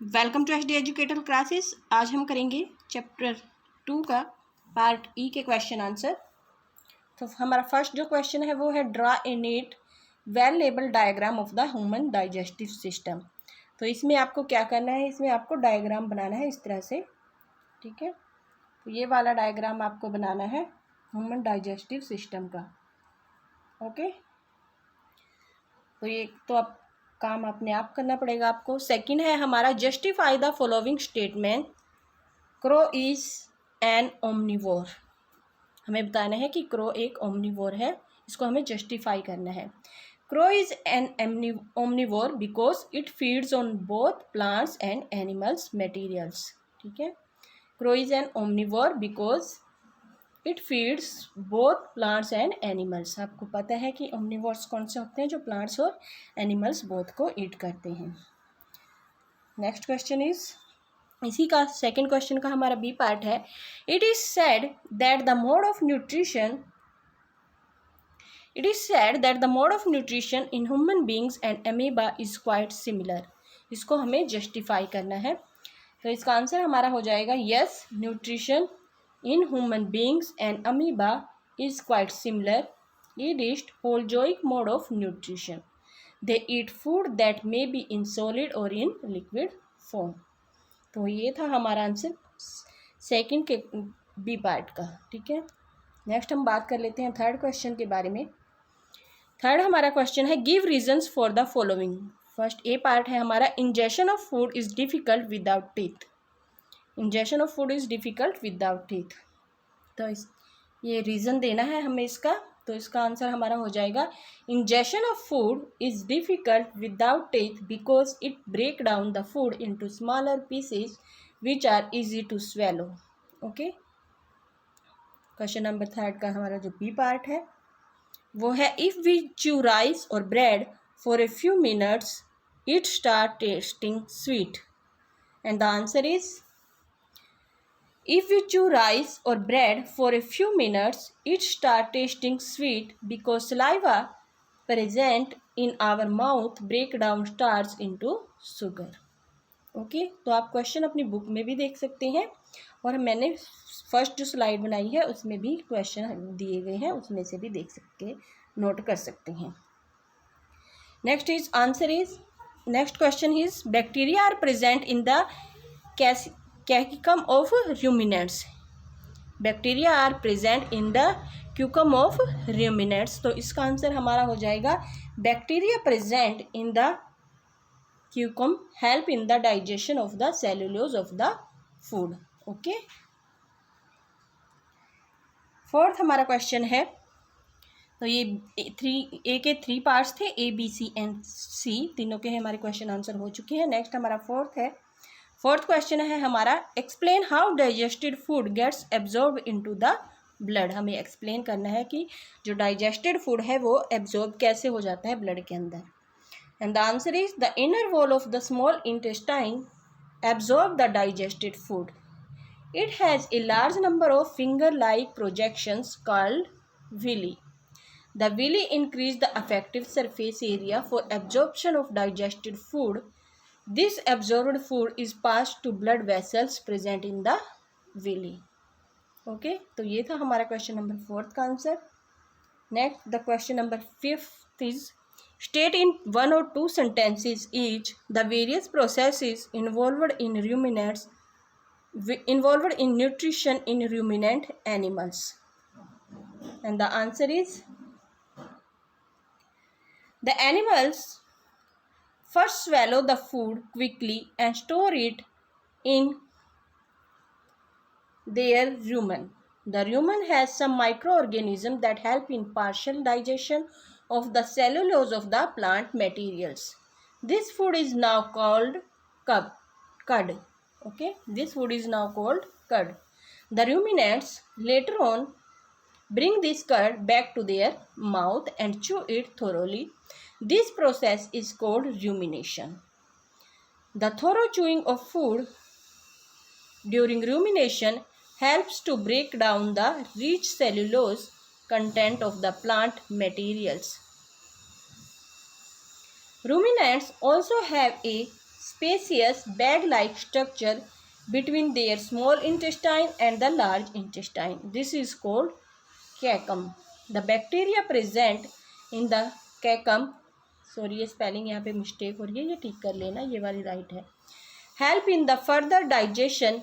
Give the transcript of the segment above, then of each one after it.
Welcome to HD educator classes. आज हम करेंगे चैप्टर 2 का पार्ट ई के क्वेश्चन आंसर। तो हमारा फर्स्ट जो क्वेश्चन है वो है draw a neat well label diagram of the human digestive system. तो इसमें आपको क्या करना है, इसमें आपको डायग्राम बनाना है इस तरह से, ठीक है। तो ये वाला डायग्राम आपको बनाना है ह्यूमन डाइजेस्टिव सिस्टम का, ओके। तो ये तो आप काम अपने आप करना पड़ेगा आपको। सेकंड है हमारा justify the following statement, crow is an omnivore. हमें बताना है कि क्रो एक ओमनिवोर है, इसको हमें जस्टिफाई करना है। Crow is an omnivore because it feeds on both plants and animals materials, ठीक है। Crow is an omnivore because it feeds both plants and animals. आपको पता है कि ओमनिवोर्स कौन से होते हैं, जो प्लांट्स और एनिमल्स बोथ को ईट करते हैं। नेक्स्ट क्वेश्चन इज, इसी का सेकंड क्वेश्चन का हमारा बी पार्ट है, it is said that the mode of nutrition in human beings and amoeba is quite similar. इसको हमें जस्टिफाई करना है। तो इसका आंसर हमारा हो जाएगा yes, nutrition in human beings and amoeba is quite similar. It is holozoic mode of nutrition. They eat food that may be in solid or in liquid form. तो ये था हमारा आंसर सेकंड के B part का, ठीक है। Next हम बात कर लेते हैं थर्ड क्वेश्चन के बारे में। थर्ड हमारा क्वेश्चन है give reasons for the following. First A part है हमारा, injection of food is difficult without teeth. Injection of food is difficult without teeth. तो ये रीज़न देना है हमें इसका। तो इसका आंसर हमारा हो जाएगा ingestion of food is difficult without teeth because it break down the food into smaller pieces which are easy to swallow, okay. Question number third का हमारा जो बी पार्ट है वो है, इफ़ वी च्यू राइस और bread for a few minutes it start tasting sweet. And the answer is, if we chew rice or bread for a few minutes, it starts tasting sweet because saliva present in our mouth break down starch into sugar. Okay, तो आप question अपनी book में भी देख सकते हैं और मैंने फर्स्ट जो स्लाइड बनाई है उसमें भी क्वेश्चन दिए गए हैं, उसमें से भी देख सकते, नोट कर सकते हैं। Next question is, bacteria are present in the caecum of ruminants. Bacteria are present in the caecum of ruminants। तो इसका आंसर हमारा हो जाएगा bacteria present in the caecum help in the digestion of the cellulose of the food, okay. Fourth हमारा क्वेश्चन है, तो ये ए के 3 पार्ट्स थे, ए बी सी एंड सी, तीनों के हमारे क्वेश्चन आंसर हो चुके हैं। नेक्स्ट हमारा फोर्थ क्वेश्चन है हमारा, explain how digested food gets absorb into the blood. हमें एक्सप्लेन करना है कि जो डाइजेस्टेड फूड है वो एब्जॉर्ब कैसे हो जाता है ब्लड के अंदर। And the answer is, the inner wall of the small intestine absorb the digested food. It has a large number of finger like projections called villi. The villi increase the effective surface area for absorption of digested food. This absorbed food is passed to blood vessels present in the villi, okay। तो ये था हमारा question number 4 का answer. Next the question number 5 is, state in 1 or 2 sentences each the various processes involved in nutrition in ruminant animals। and the answer is, the animals first swallow the food quickly and store it in their rumen. The rumen has some microorganisms that help in partial digestion of the cellulose of the plant materials. This food is now called cud. Okay, this food is now called cud. The ruminants later on bring this cud back to their mouth and chew it thoroughly. This process is called rumination. The thorough chewing of food during rumination helps to break down the rich cellulose content of the plant materials. Ruminants also have a spacious bag-like structure between their small intestine and the large intestine. This is called cecum. The bacteria present in the cecum, sorry ये spelling यहाँ पे mistake हो रही है, ये ठीक कर लेना, ये वाली राइट है. Help in the further digestion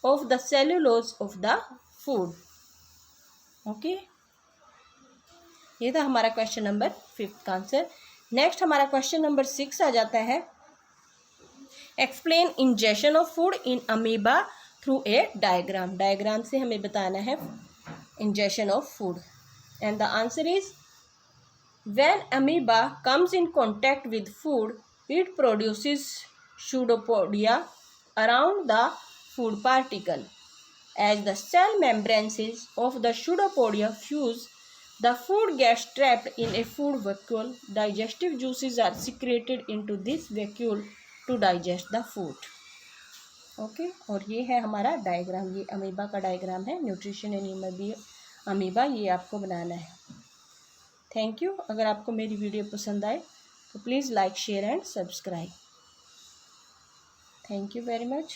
of the cellulose of the food. Okay, ये था हमारा क्वेश्चन नंबर 5 का आंसर. नेक्स्ट हमारा क्वेश्चन नंबर 6 आ जाता है. Explain ingestion of food in amoeba through a diagram. Diagram से हमें बताना है ingestion of food. And the answer is when amoeba comes in contact with food, it produces pseudopodia around the food particle. As the cell membranes of the pseudopodia fuse, the food gets trapped in a food vacuole. Digestive juices are secreted into this vacuole to digest the food. Okay, और ये है हमारा diagram. ये amoeba का diagram है. Nutrition in amoeba ये आपको बनाना है. Thank you. अगर आपको मेरी वीडियो पसंद आए तो please like share and subscribe. Thank you very much.